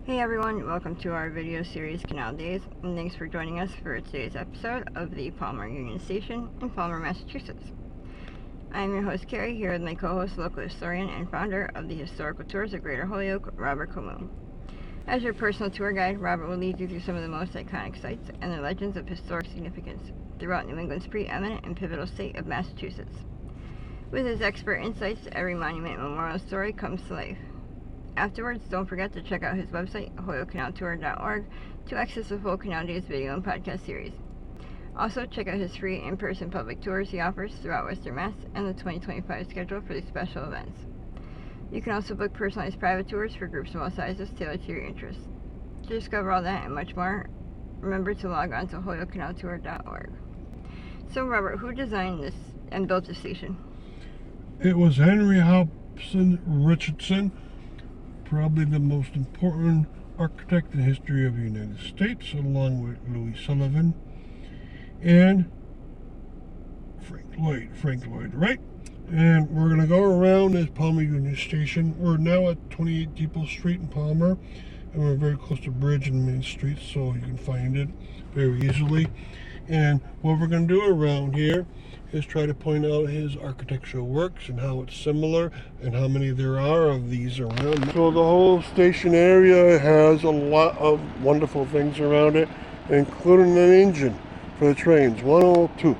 Hey everyone, welcome to our video series Canal Days, and thanks for joining us for today's episode of the Palmer Union Station in Palmer, Massachusetts. I am your host Carrie, here with my co-host, local historian and founder of the Historical Tours of Greater Holyoke, Robert Comoon. As your personal tour guide, Robert will lead you through some of the most iconic sites and their legends of historic significance throughout New England's preeminent and pivotal state of Massachusetts. With his expert insights, every monument and memorial story comes to life. Afterwards, don't forget to check out his website, holyokecanaltour.org, to access the full Canal Days video and podcast series. Also, check out his free in-person public tours he offers throughout Western Mass and the 2025 schedule for these special events. You can also book personalized private tours for groups of all sizes tailored to your interests. To discover all that and much more, remember to log on to holyokecanaltour.org. So, Robert, who designed this and built this station? It was Henry Hobson Richardson, probably the most important architect in the history of the United States, along with Louis Sullivan and Frank Lloyd Wright. And we're going to go around this Palmer Union Station. We're now at 28 Depot Street in Palmer, and we're very close to Bridge and Main Street, so you can find it very easily. And what we're going to do around here is try to point out his architectural works and how it's similar and how many there are of these around. So the whole station area has a lot of wonderful things around it, including an engine for the trains, 102.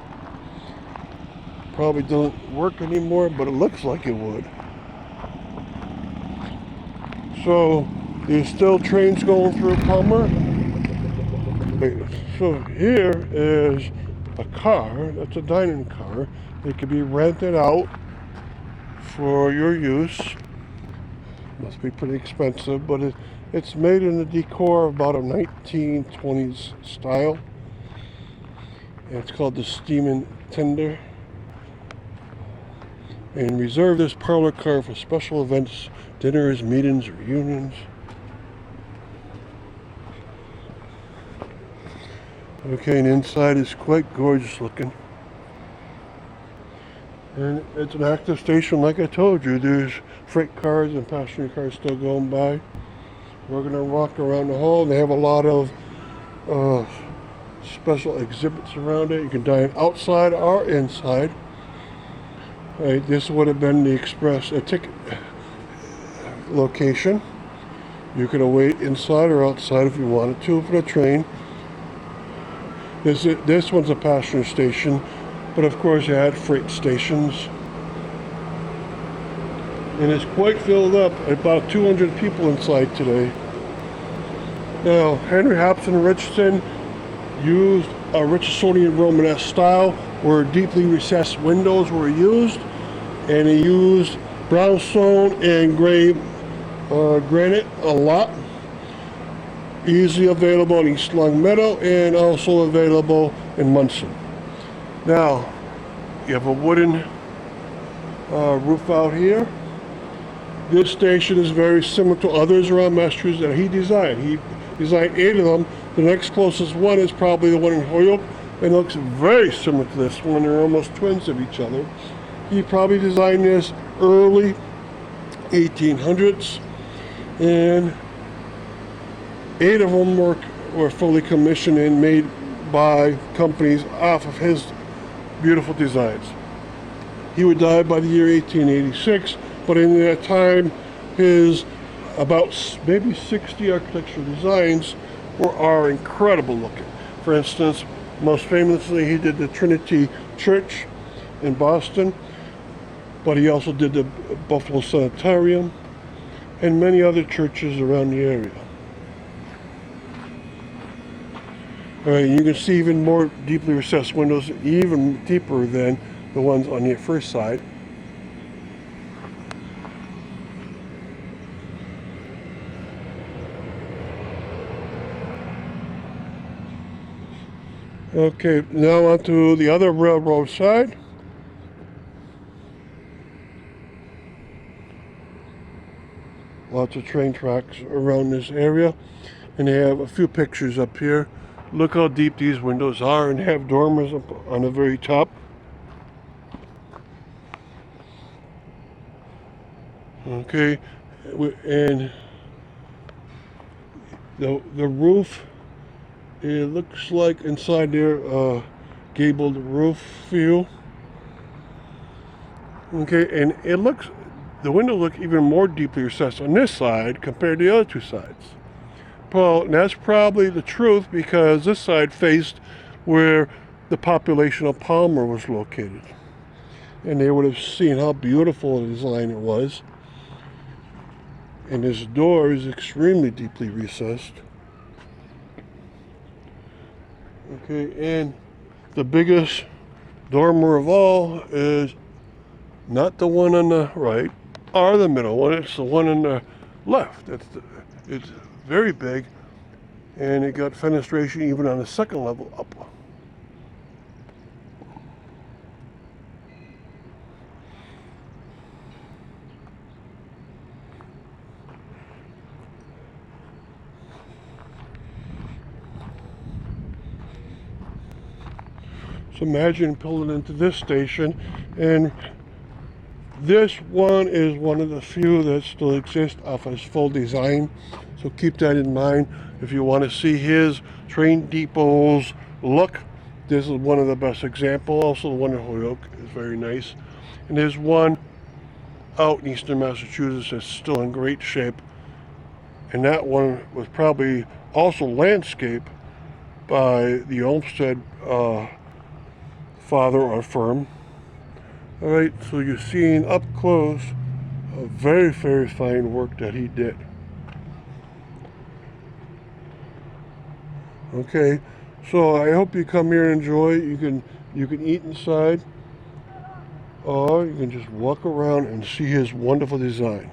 Probably doesn't work anymore, but it looks like it would. So there's still trains going through Palmer. So here is a car, that's a dining car. It can be rented out for your use. Must be pretty expensive, but it's made in the decor of about a 1920s style. And it's called the Steamin' Tender. And reserve this parlor car for special events, dinners, meetings, reunions. Okay, and inside is quite gorgeous looking. And it's an active station, like I told you. There's freight cars and passenger cars still going by. We're going to walk around the hall. They have a lot of special exhibits around it. You can dine outside or inside. Right, this would have been the express ticket location. You could wait inside or outside if you wanted to for the train. This one's a passenger station, but of course you had freight stations. And it's quite filled up, about 200 people inside today. Now, Henry Hobson Richardson used a Richardsonian Romanesque style where deeply recessed windows were used, and he used brownstone and gray granite a lot. Easily available in East Longmeadow and also available in Munson. Now, you have a wooden roof out here. This station is very similar to others around Massachusetts that he designed. He designed 8 of them. The next closest one is probably the one in Holyoke, and it looks very similar to this one. They're almost twins of each other. He probably designed this early 1800s, and 8 of them were fully commissioned and made by companies off of his beautiful designs. He would die by the year 1886, but in that time, his about maybe 60 architectural designs are incredible looking. For instance, most famously, he did the Trinity Church in Boston, but he also did the Buffalo Sanitarium and many other churches around the area. All right, you can see even more deeply recessed windows, even deeper than the ones on the first side. Okay, now onto the other railroad side. Lots of train tracks around this area, and they have a few pictures up here. Look how deep these windows are, and have dormers up on the very top. Okay, and The roof, it looks like inside there, gabled roof view. Okay, and the window look even more deeply recessed on this side compared to the other two sides. Well, and that's probably the truth because this side faced where the population of Palmer was located. And they would have seen how beautiful a design it was. And this door is extremely deeply recessed. Okay, and the biggest dormer of all is not the one on the right or the middle one, it's the one on the left. It's very big, and it got fenestration even on the second level up. So imagine pulling into this station, and this one is one of the few that still exist off his full design. So keep that in mind. If you want to see his train depot's look, this is one of the best examples. Also, the one in Holyoke is very nice. And there's one out in eastern Massachusetts that's still in great shape. And that one was probably also landscaped by the Olmsted father or firm. All right, so you're seeing up close a very, very fine work that he did. Okay, so I hope you come here and enjoy. You can eat inside, or you can just walk around and see his wonderful design.